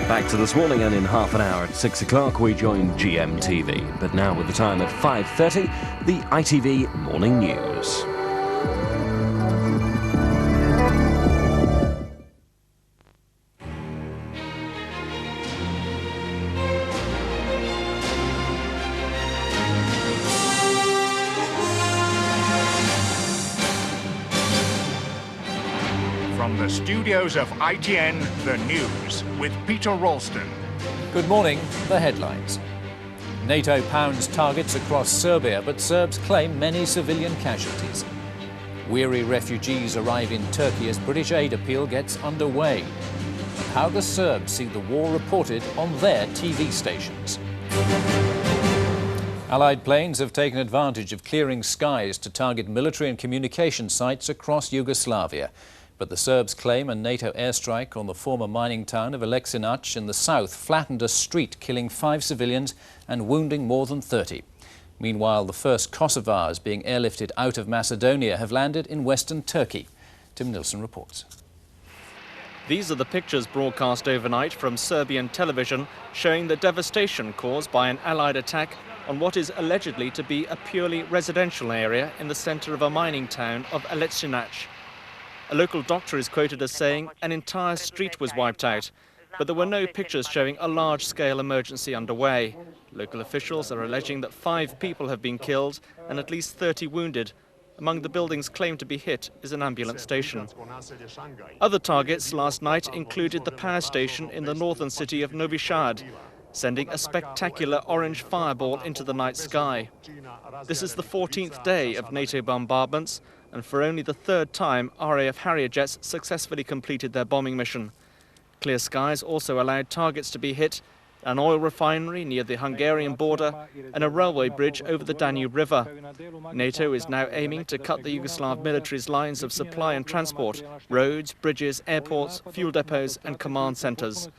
Back to This Morning, and in half an hour at 6 o'clock we join GMTV. But now with the time at 5:30, the ITV Morning News. From the studios of ITN, the news with Peter Ralston. Good morning. The headlines. NATO pounds targets across Serbia, but Serbs claim many civilian casualties. Weary refugees arrive in Turkey as British aid appeal gets underway. And how the Serbs see the war reported on their TV stations. Allied planes have taken advantage of clearing skies to target military and communication sites across Yugoslavia. But the Serbs claim a NATO airstrike on the former mining town of Aleksinac in the south flattened a street, killing 5 civilians and wounding more than 30. Meanwhile, the first Kosovars being airlifted out of Macedonia have landed in western Turkey. Tim Nilsson reports. These are the pictures broadcast overnight from Serbian television showing the devastation caused by an Allied attack on what is allegedly to be a purely residential area in the centre of a mining town of Aleksinac. A local doctor is quoted as saying an entire street was wiped out, but there were no pictures showing a large-scale emergency underway. Local officials are alleging that 5 people have been killed and at least 30 wounded. Among the buildings claimed to be hit is an ambulance station. Other targets last night included the power station in the northern city of Novi Sad, sending a spectacular orange fireball into the night sky. This is the 14th day of NATO bombardments, and for only the 3rd time RAF Harrier jets successfully completed their bombing mission. Clear skies also allowed targets to be hit, an oil refinery near the Hungarian border and a railway bridge over the Danube River. NATO is now aiming to cut the Yugoslav military's lines of supply and transport, roads, bridges, airports, fuel depots and command centres.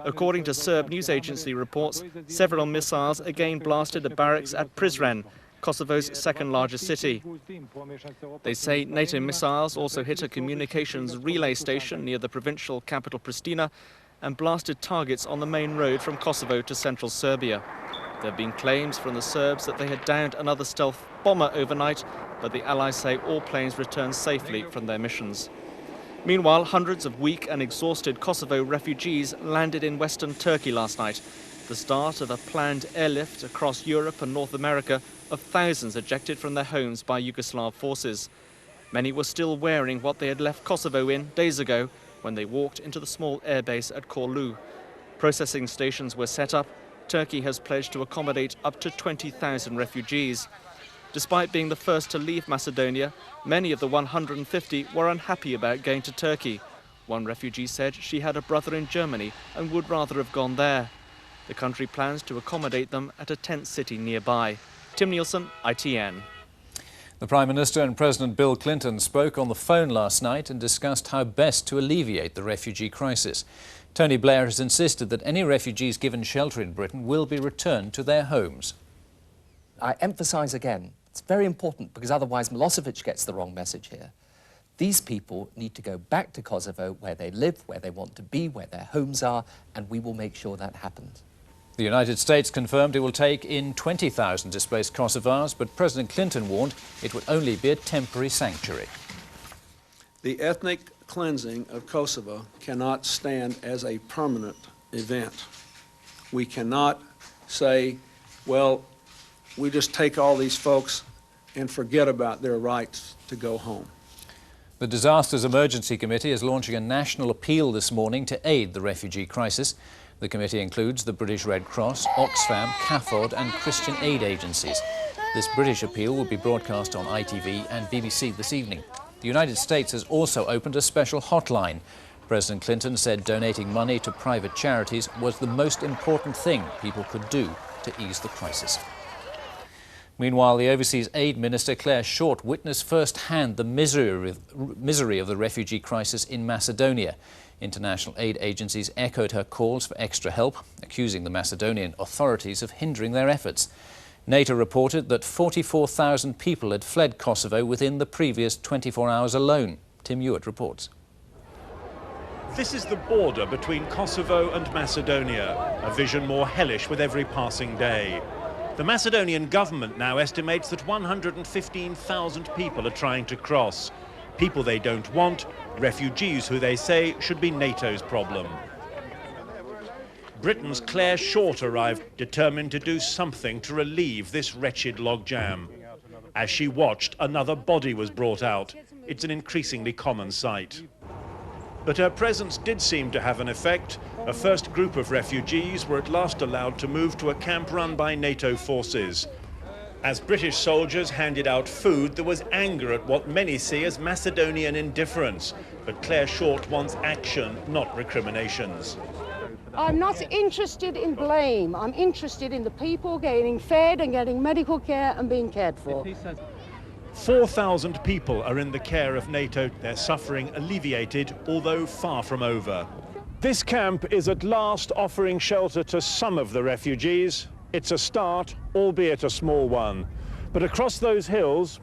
According to Serb news agency reports, several missiles again blasted a barracks at Prizren, Kosovo's second largest city. They say NATO missiles also hit a communications relay station near the provincial capital Pristina and blasted targets on the main road from Kosovo to central Serbia. There have been claims from the Serbs that they had downed another stealth bomber overnight, but the Allies say all planes returned safely from their missions. Meanwhile, hundreds of weak and exhausted Kosovo refugees landed in western Turkey last night, the start of a planned airlift across Europe and North America of thousands ejected from their homes by Yugoslav forces. Many were still wearing what they had left Kosovo in days ago when they walked into the small airbase at Korlu. Processing stations were set up. Turkey has pledged to accommodate up to 20,000 refugees. Despite being the first to leave Macedonia, many of the 150 were unhappy about going to Turkey. One refugee said she had a brother in Germany and would rather have gone there. The country plans to accommodate them at a tent city nearby. Tim Nielsen, ITN. The Prime Minister and President Bill Clinton spoke on the phone last night and discussed how best to alleviate the refugee crisis. Tony Blair has insisted that any refugees given shelter in Britain will be returned to their homes. I emphasise again, it's very important because otherwise Milosevic gets the wrong message here. These people need to go back to Kosovo where they live, where they want to be, where their homes are, and we will make sure that happens. The United States confirmed it will take in 20,000 displaced Kosovars, but President Clinton warned it would only be a temporary sanctuary. The ethnic cleansing of Kosovo cannot stand as a permanent event. We cannot say, well, we just take all these folks and forget about their rights to go home. The Disasters Emergency Committee is launching a national appeal this morning to aid the refugee crisis. The committee includes the British Red Cross, Oxfam, CAFOD and Christian aid agencies. This British appeal will be broadcast on ITV and BBC this evening. The United States has also opened a special hotline. President Clinton said donating money to private charities was the most important thing people could do to ease the crisis. Meanwhile, the Overseas Aid Minister Claire Short witnessed firsthand the misery of the refugee crisis in Macedonia. International aid agencies echoed her calls for extra help, accusing the Macedonian authorities of hindering their efforts. NATO reported that 44,000 people had fled Kosovo within the previous 24 hours alone. Tim Ewart reports. This is the border between Kosovo and Macedonia, a vision more hellish with every passing day. The Macedonian government now estimates that 115,000 people are trying to cross. People they don't want, refugees who they say should be NATO's problem. Britain's Claire Short arrived, determined to do something to relieve this wretched logjam. As she watched, another body was brought out. It's an increasingly common sight. But her presence did seem to have an effect. A first group of refugees were at last allowed to move to a camp run by NATO forces. As British soldiers handed out food, there was anger at what many see as Macedonian indifference. But Claire Short wants action, not recriminations. I'm not interested in blame. I'm interested in the people getting fed and getting medical care and being cared for. 4,000 people are in the care of NATO, their suffering alleviated, although far from over. This camp is at last offering shelter to some of the refugees. It's a start, albeit a small one. But across those hills,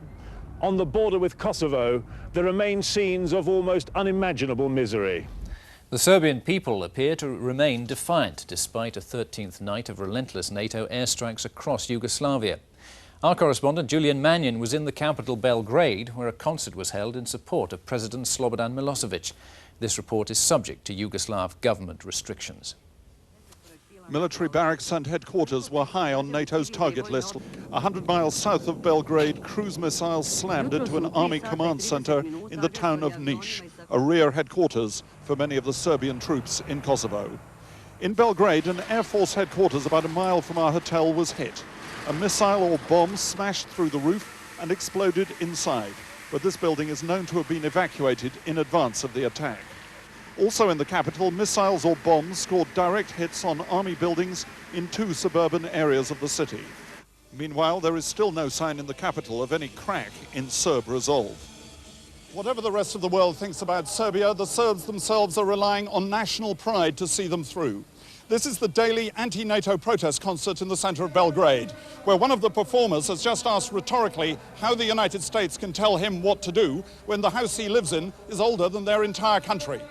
on the border with Kosovo, there remain scenes of almost unimaginable misery. The Serbian people appear to remain defiant despite a 13th night of relentless NATO airstrikes across Yugoslavia. Our correspondent Julian Mannion was in the capital Belgrade, where a concert was held in support of President Slobodan Milosevic. This report is subject to Yugoslav government restrictions. Military barracks and headquarters were high on NATO's target list. 100 miles south of Belgrade, cruise missiles slammed into an army command center in the town of Niš, a rear headquarters for many of the Serbian troops in Kosovo. In Belgrade, an Air Force headquarters about a mile from our hotel was hit. A missile or bomb smashed through the roof and exploded inside, but this building is known to have been evacuated in advance of the attack. Also in the capital, missiles or bombs scored direct hits on army buildings in 2 suburban areas of the city. Meanwhile, there is still no sign in the capital of any crack in Serb resolve. Whatever the rest of the world thinks about Serbia, the Serbs themselves are relying on national pride to see them through. This is the daily anti-NATO protest concert in the center of Belgrade, where one of the performers has just asked rhetorically how the United States can tell him what to do when the house he lives in is older than their entire country.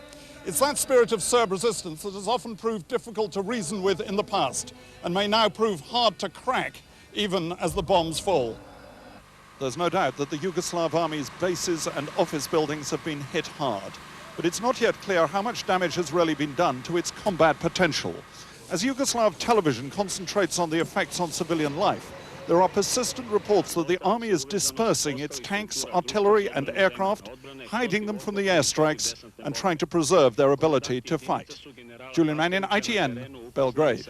It's that spirit of Serb resistance that has often proved difficult to reason with in the past and may now prove hard to crack even as the bombs fall. There's no doubt that the Yugoslav army's bases and office buildings have been hit hard. But it's not yet clear how much damage has really been done to its combat potential. As Yugoslav television concentrates on the effects on civilian life, there are persistent reports that the army is dispersing its tanks, artillery and aircraft, hiding them from the airstrikes and trying to preserve their ability to fight. Julian Mannion, ITN, Belgrade.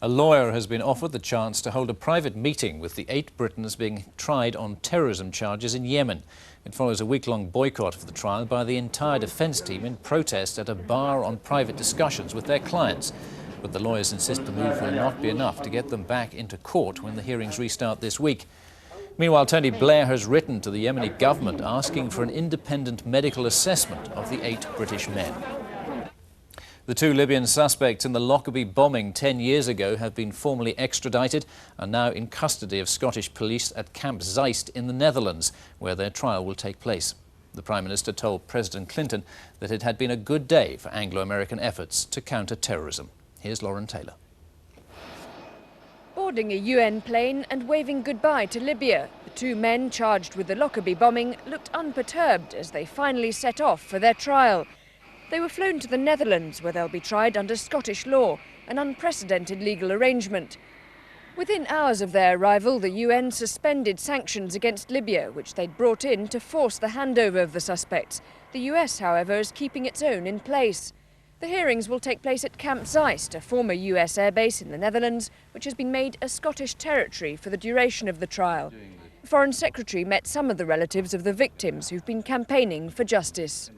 A lawyer has been offered the chance to hold a private meeting with the 8 Britons being tried on terrorism charges in Yemen. It follows a week-long boycott of the trial by the entire defence team in protest at a bar on private discussions with their clients. But the lawyers insist the move will not be enough to get them back into court when the hearings restart this week. Meanwhile, Tony Blair has written to the Yemeni government asking for an independent medical assessment of the 8 British men. The 2 Libyan suspects in the Lockerbie bombing 10 years ago have been formally extradited and are now in custody of Scottish police at Camp Zeist in the Netherlands, where their trial will take place. The Prime Minister told President Clinton that it had been a good day for Anglo-American efforts to counter terrorism. Here's Lauren Taylor. Boarding a UN plane and waving goodbye to Libya, the 2 men charged with the Lockerbie bombing looked unperturbed as they finally set off for their trial. They were flown to the Netherlands, where they'll be tried under Scottish law, an unprecedented legal arrangement. Within hours of their arrival, the UN suspended sanctions against Libya, which they'd brought in to force the handover of the suspects. The US, however, is keeping its own in place. The hearings will take place at Camp Zeist, a former US airbase in the Netherlands, which has been made a Scottish territory for the duration of the trial. The Foreign Secretary met some of the relatives of the victims who've been campaigning for justice.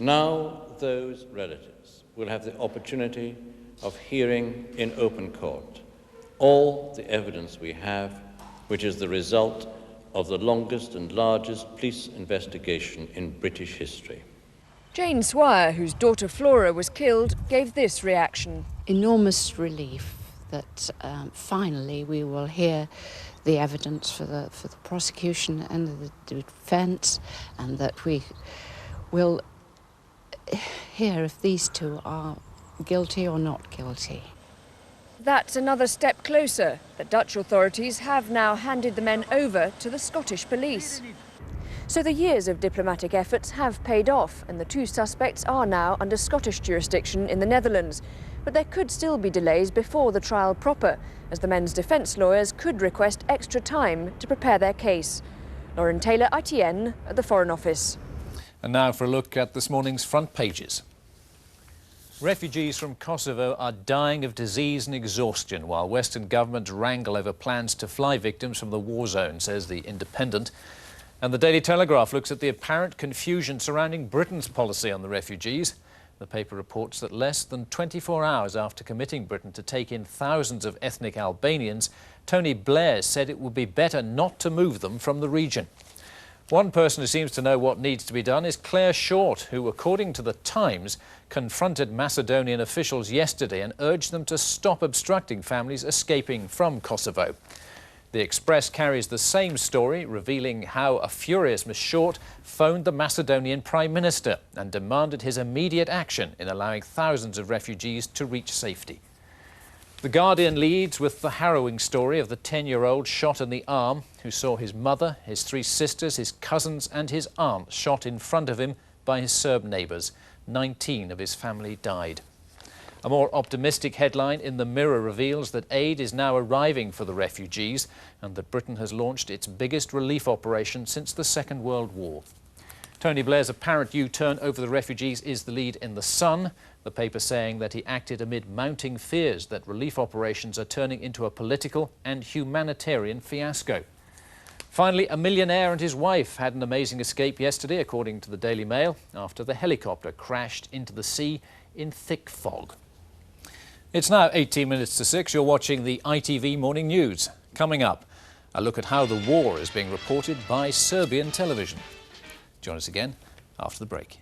Now those relatives will have the opportunity of hearing in open court all the evidence we have, which is the result of the longest and largest police investigation in British history. Jane Swire, whose daughter Flora was killed, gave this reaction. Enormous relief that finally we will hear the evidence for the prosecution and the defence, and that we will hear if these two are guilty or not guilty. That's another step closer. The Dutch authorities have now handed the men over to the Scottish police. So the years of diplomatic efforts have paid off, and the two suspects are now under Scottish jurisdiction in the Netherlands. But there could still be delays before the trial proper, as the men's defence lawyers could request extra time to prepare their case. Lauren Taylor, ITN, at the Foreign Office. And now for a look at this morning's front pages. Refugees from Kosovo are dying of disease and exhaustion while Western governments wrangle over plans to fly victims from the war zone, says The Independent. And the Daily Telegraph looks at the apparent confusion surrounding Britain's policy on the refugees. The paper reports that less than 24 hours after committing Britain to take in thousands of ethnic Albanians, Tony Blair said it would be better not to move them from the region. One person who seems to know what needs to be done is Claire Short, who, according to The Times, confronted Macedonian officials yesterday and urged them to stop obstructing families escaping from Kosovo. The Express carries the same story, revealing how a furious Miss Short phoned the Macedonian Prime Minister and demanded his immediate action in allowing thousands of refugees to reach safety. The Guardian leads with the harrowing story of the 10-year-old shot in the arm who saw his mother, his 3 sisters, his cousins and his aunt shot in front of him by his Serb neighbours. 19 of his family died. A more optimistic headline in the Mirror reveals that aid is now arriving for the refugees and that Britain has launched its biggest relief operation since the Second World War. Tony Blair's apparent U-turn over the refugees is the lead in The Sun, the paper saying that he acted amid mounting fears that relief operations are turning into a political and humanitarian fiasco. Finally, a millionaire and his wife had an amazing escape yesterday, according to the Daily Mail, after the helicopter crashed into the sea in thick fog. It's now 18 minutes to 6. You're watching the ITV Morning News. Coming up, a look at how the war is being reported by Serbian television. Join us again after the break.